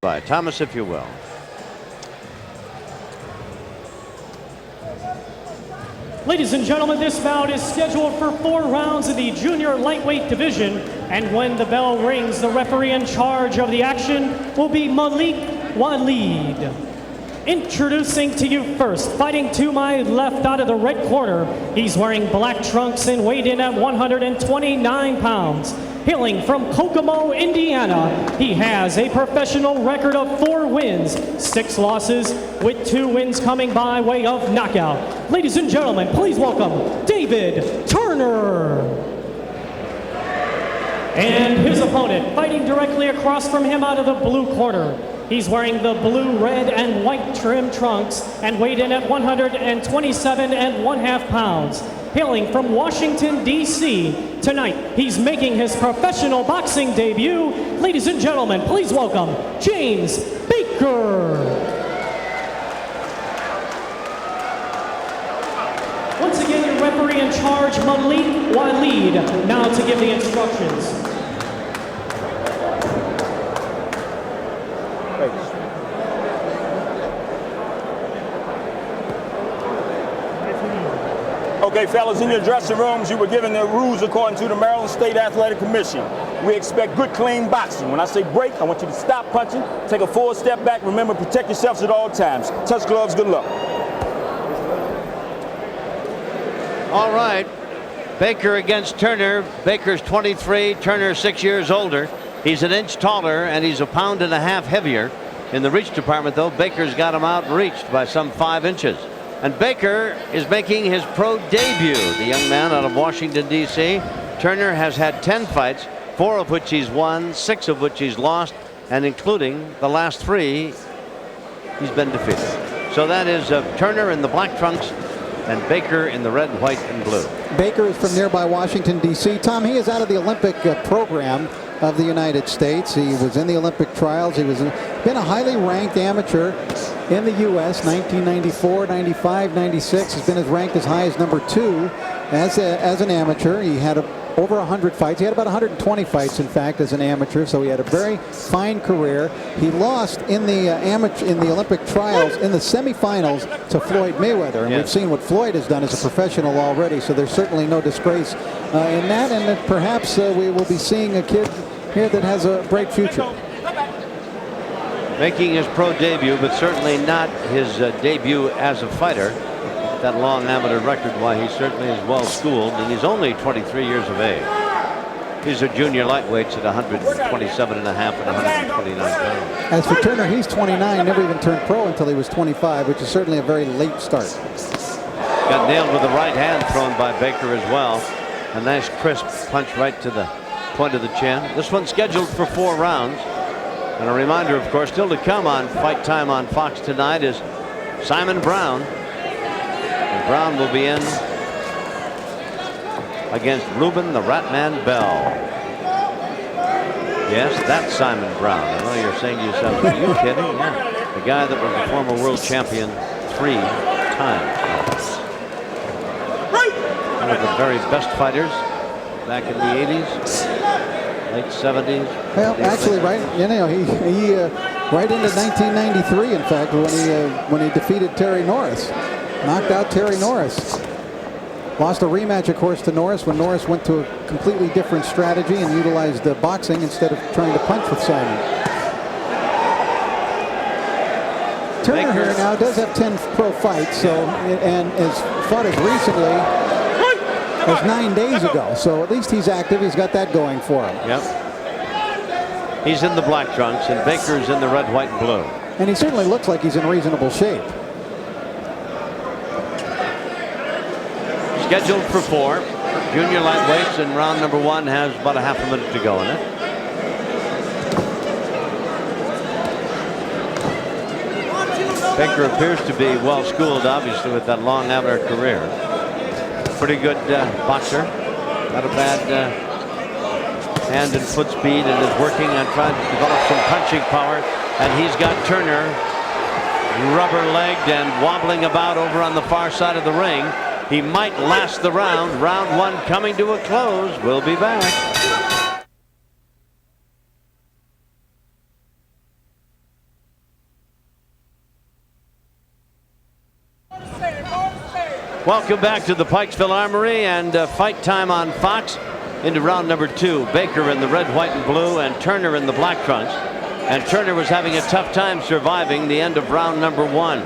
By Thomas, if you will. Ladies and gentlemen, this bout is scheduled for 4 rounds in the junior lightweight division. And when the bell rings, the referee in charge of the action will be Malik Walid. Introducing to you first, fighting to my left out of the red corner, he's wearing black trunks and weighed in at 129 pounds. Hailing from Kokomo, Indiana, he has a professional record of 4 wins, 6 losses, with 2 wins coming by way of knockout. Ladies and gentlemen, please welcome David Turner. And his opponent, fighting directly across from him out of the blue corner. He's wearing the blue, red, and white trim trunks and weighed in at 127 1/2 pounds. Hailing from Washington, D.C. Tonight, he's making his professional boxing debut. Ladies and gentlemen, please welcome James Baker. Once again, your referee in charge, Malik Walid, now to give the instructions. Okay, fellas, in your dressing rooms, you were given the rules according to the Maryland State Athletic Commission. We expect good, clean boxing. When I say break, I want you to stop punching, take a forward step back. Remember, protect yourselves at all times. Touch gloves, good luck. All right. Baker against Turner. Baker's 23, Turner 6 years older. He's an inch taller and he's a pound and a half heavier. In the reach department, though, Baker's got him outreached by some 5 inches. And Baker is making his pro debut, the young man out of Washington, D.C. Turner has had 10 fights, 4 of which he's won, 6 of which he's lost, and including the last 3, he's been defeated. So that is Turner in the black trunks and Baker in the red, white, and blue. Baker is from nearby Washington, D.C. Tom, he is out of the Olympic program of the United States. He was in the Olympic trials. He was been a highly ranked amateur in the U.S. 1994, 95, 96. Has been as ranked as high as number 2 as an amateur. He had over 100 fights. He had about 120 fights, in fact, as an amateur. So he had a very fine career. He lost in the Olympic trials in the semifinals to Floyd Mayweather, and we've seen what Floyd has done as a professional already. So there's certainly no disgrace in that, and that perhaps we will be seeing a kid here that has a bright future. Making his pro debut, but certainly not his debut as a fighter. That long amateur record, why he certainly is well schooled, and he's only 23 years of age. These are junior lightweights at 127 and a half and 129 pounds. As for Turner, he's 29, never even turned pro until he was 25, which is certainly a very late start. Got nailed with the right hand thrown by Baker as well. A nice crisp punch right to the point of the chin. This one's scheduled for 4 rounds. And a reminder, of course, still to come on Fight Time on Fox tonight is Simon Brown. And Brown will be in against Ruben the Ratman Bell. Yes, that's Simon Brown. I know you're saying to yourself, are you kidding? Yeah. The guy that was the former world champion 3 times. One of the very best fighters back in the 80s. Late 70s. Well, actually, right, he right into 1993, in fact, when he defeated Terry Norris, knocked out Terry Norris. Lost a rematch, of course, to Norris when Norris went to a completely different strategy and utilized boxing instead of trying to punch with Simon. Turner here now does have 10 pro fights, so and has fought as recently as 9 days ago, so at least he's active. He's got that going for him. Yep. He's in the black trunks, and Baker's in the red, white, and blue. And he certainly looks like he's in reasonable shape. Scheduled for 4 junior lightweights, and round number 1 has about a half a minute to go in it. Baker appears to be well schooled, obviously, with that long amateur career. Pretty good boxer. Not a bad hand and foot speed, and is working on trying to develop some punching power. And he's got Turner rubber-legged and wobbling about over on the far side of the ring. He might last the round. Round 1 coming to a close. We'll be back. Welcome back to the Pikesville Armory and fight time on Fox into round number 2. Baker in the red, white, and blue, and Turner in the black trunks. And Turner was having a tough time surviving the end of round number 1.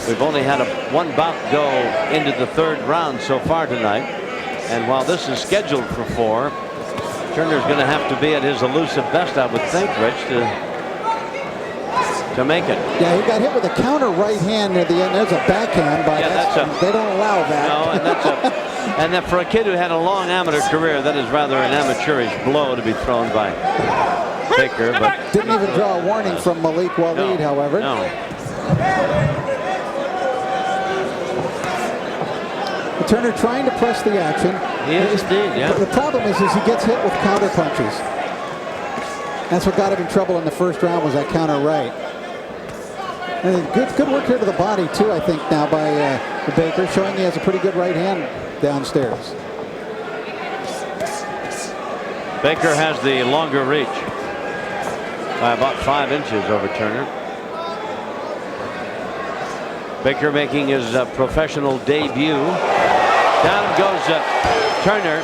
We've only had one bout go into the 3rd round so far tonight. And while this is scheduled for 4, Turner's going to have to be at his elusive best, I would think, Rich, to make it. Yeah, he got hit with a counter right hand near the end. There's a backhand, but they don't allow that. No, and that for a kid who had a long amateur career, that is rather an amateurish blow to be thrown by Baker. But didn't even draw a warning from Malik Waleed, however. No. Turner trying to press the action. He is indeed, yeah. The problem is he gets hit with counter punches. That's what got him in trouble in the 1st round, was that counter right. And good work here to the body too, I think, now by Baker, showing he has a pretty good right hand downstairs. Baker has the longer reach by about 5 inches over Turner. Baker making his professional debut. Down goes Turner,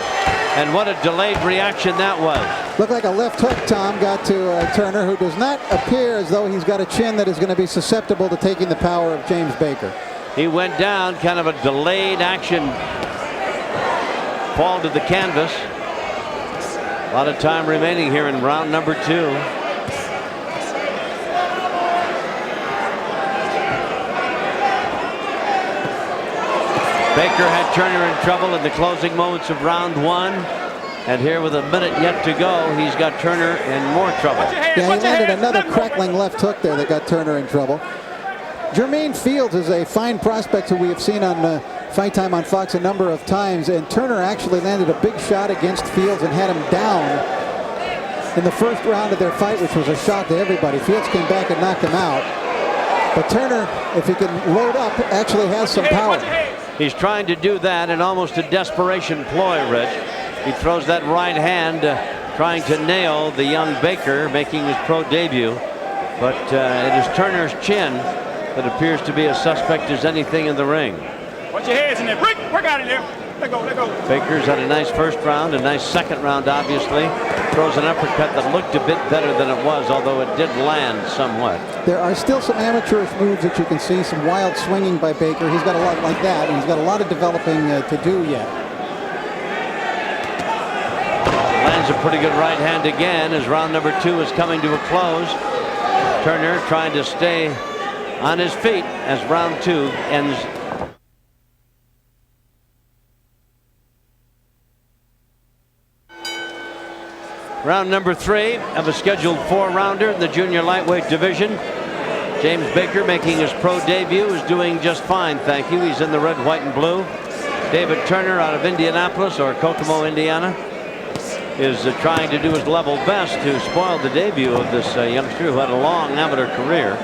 and what a delayed reaction that was. Looked like a left hook, Tom, got to Turner, who does not appear as though he's got a chin that is going to be susceptible to taking the power of James Baker. He went down, kind of a delayed action fall to the canvas. A lot of time remaining here in round number 2. Baker had Turner in trouble in the closing moments of round 1. And here with a minute yet to go, he's got Turner in more trouble. Yeah, he landed another crackling left hook there that got Turner in trouble. Jermaine Fields is a fine prospect who we have seen on Fight Time on Fox a number of times. And Turner actually landed a big shot against Fields and had him down in the 1st round of their fight, which was a shock to everybody. Fields came back and knocked him out. But Turner, if he can load up, actually has some power. He's trying to do that in almost a desperation ploy, Rich. He throws that right hand, trying to nail the young Baker, making his pro debut. But it is Turner's chin that appears to be as suspect as anything in the ring. Watch your hands in there. Work out in there. Let go, let go. Baker's had a nice 1st round, a nice 2nd round, obviously. Throws an uppercut that looked a bit better than it was, although it did land somewhat. There are still some amateurish moves that you can see, some wild swinging by Baker. He's got a lot like that, and he's got a lot of developing to do yet. Lands a pretty good right hand again as round number 2 is coming to a close. Turner trying to stay on his feet as round 2 ends. Round number 3 of a scheduled 4-rounder in the junior lightweight division. James Baker, making his pro debut, is doing just fine, thank you. He's in the red, white, and blue. David Turner out of Indianapolis, or Kokomo, Indiana, is trying to do his level best to spoil the debut of this youngster who had a long amateur career.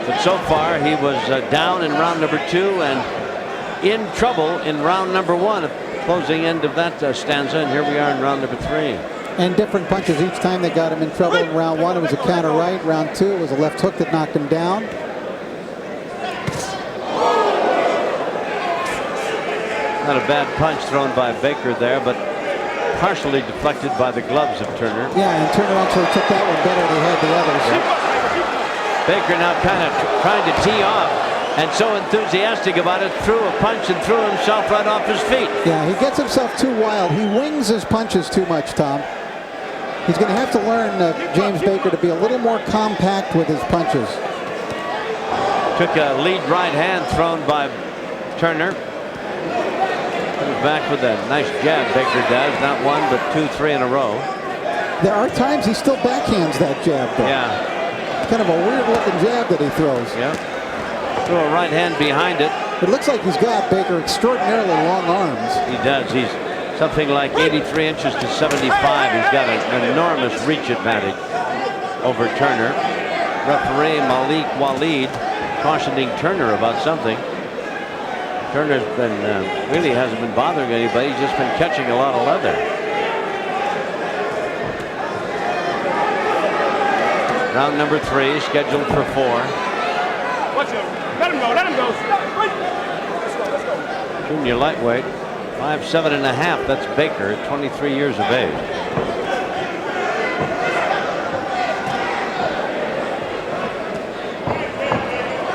But so far, he was down in round number 2 and in trouble in round number 1, closing end of that stanza. And here we are in round number 3. And different punches each time they got him in trouble. In round 1, it was a counter right. Round 2, it was a left hook that knocked him down. Not a bad punch thrown by Baker there, but partially deflected by the gloves of Turner. Yeah, and Turner actually took that one better than he had the others. Baker now kind of trying to tee off, and so enthusiastic about it, threw a punch and threw himself right off his feet. Yeah, he gets himself too wild. He wings his punches too much, Tom. He's going to have to learn, James Baker, to be a little more compact with his punches. Took a lead right hand thrown by Turner. Comes back with a nice jab, Baker does. Not 1, but 2, 3 in a row. There are times he still backhands that jab, though. Yeah. Kind of a weird-looking jab that he throws. Yeah. Threw a right hand behind it. It looks like he's got, Baker, extraordinarily long arms. He does. He's something like 83 inches to 75. He's got an enormous reach advantage over Turner. Referee Malik Waleed cautioning Turner about something. Turner's been really hasn't been bothering anybody. He's just been catching a lot of leather. Round number 3 scheduled for 4. Watch him. Let him go. Let him go. Stop. Let's go. Let's go. Junior lightweight, 5'7½". That's Baker, 23 years of age.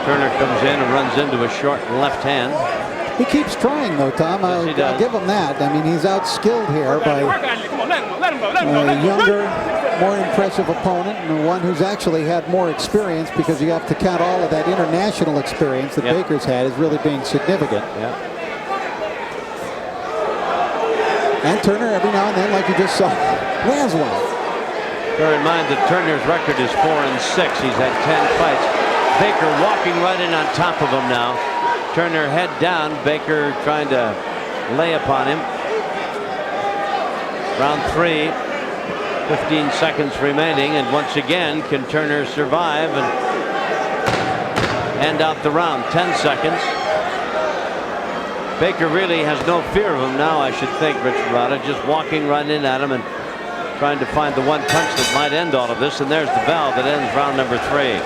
Turner comes in and runs into a short left hand. He keeps trying, though, Tom. I'll give him that. I mean, he's outskilled here by a younger, more impressive opponent, and one who's actually had more experience, because you have to count all of that international experience that Baker's had as really being significant. And Turner, every now and then, like you just saw, lands one. Bear in mind that Turner's record is 4-6. He's had 10 fights. Baker walking right in on top of him now. Turner head down. Baker trying to lay upon him. Round 3, 15 seconds remaining, and once again, can Turner survive and end out the round? 10 seconds. Baker really has no fear of him now, I should think, Rich Rada, just walking right in at him and trying to find the one punch that might end all of this. And there's the bell that ends round number 3.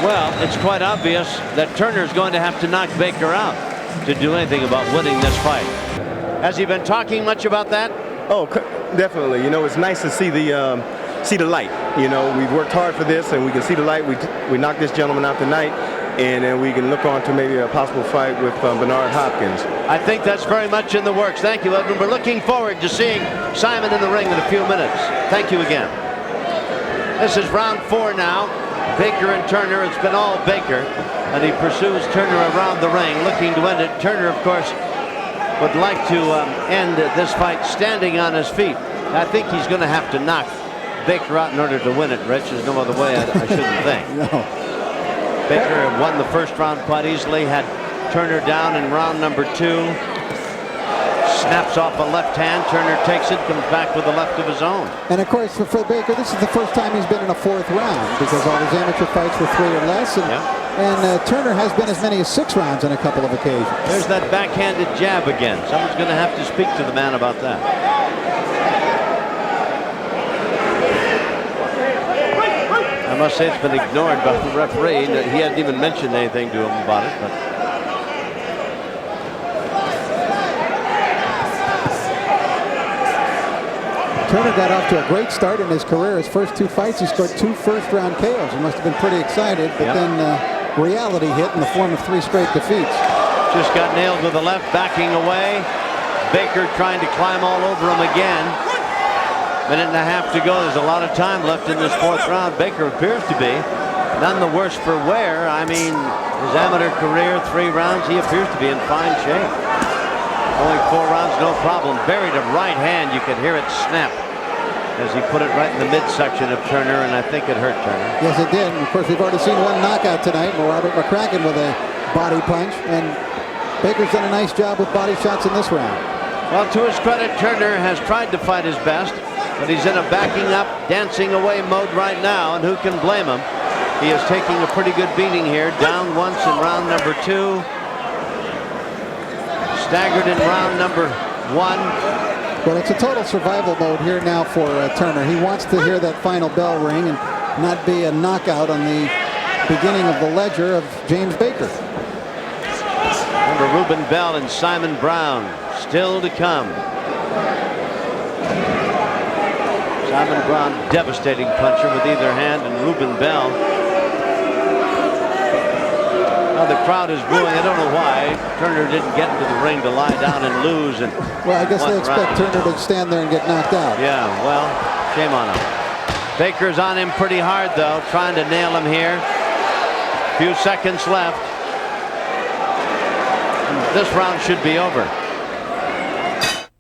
Well, it's quite obvious that Turner's going to have to knock Baker out to do anything about winning this fight. Has he been talking much about that? Oh, definitely. You know, it's nice to see the light. You know, we've worked hard for this, and we can see the light. We knocked this gentleman out tonight, and then we can look on to maybe a possible fight with Bernard Hopkins. I think that's very much in the works. Thank you, Edwin. We're looking forward to seeing Simon in the ring in a few minutes. Thank you again. This is round 4 now. Baker and Turner. It's been all Baker, and he pursues Turner around the ring, looking to end it. Turner, of course, would like to end this fight standing on his feet. I think he's going to have to knock Baker out in order to win it, Rich. There's no other way, I shouldn't think. No. Baker won the first round quite easily, had Turner down in round number 2. Snaps off a left hand. Turner takes it, comes back with a left of his own. And of course, for Baker, this is the first time he's been in a 4th round, because all his amateur fights were 3 or less. And Turner has been as many as 6 rounds on a couple of occasions. There's that backhanded jab again. Someone's going to have to speak to the man about that. I must say it's been ignored by the referee. He hadn't even mentioned anything to him about it. But Turner got off to a great start in his career. His first 2 fights, he scored 2 first-round KOs. He must have been pretty excited, but then reality hit in the form of 3 straight defeats. Just got nailed with the left, backing away. Baker trying to climb all over him again. Minute and a half to go. There's a lot of time left in this 4th round. Baker appears to be none the worse for wear. I mean, his amateur career, 3 rounds, he appears to be in fine shape. Only 4 rounds, no problem. Buried a right hand. You could hear it snap as he put it right in the midsection of Turner, and I think it hurt Turner. Yes, it did. And of course, we've already seen one knockout tonight. Robert McCracken with a body punch, and Baker's done a nice job with body shots in this round. Well, to his credit, Turner has tried to fight his best, but he's in a backing up, dancing away mode right now, and who can blame him? He is taking a pretty good beating here. Down once in round number 2. Staggered in round number 1. Well, it's a total survival mode here now for Turner. He wants to hear that final bell ring and not be a knockout on the beginning of the ledger of James Baker. Remember, Ruben Bell and Simon Brown still to come. Simon Brown, devastating puncher with either hand, and Ruben Bell. Now the crowd is booing. I don't know why Turner didn't get into the ring to lie down and lose. And well, I guess they expect Turner to stand there and get knocked out. Yeah, well, shame on him. Baker's on him pretty hard, though, trying to nail him here. Few seconds left. And this round should be over.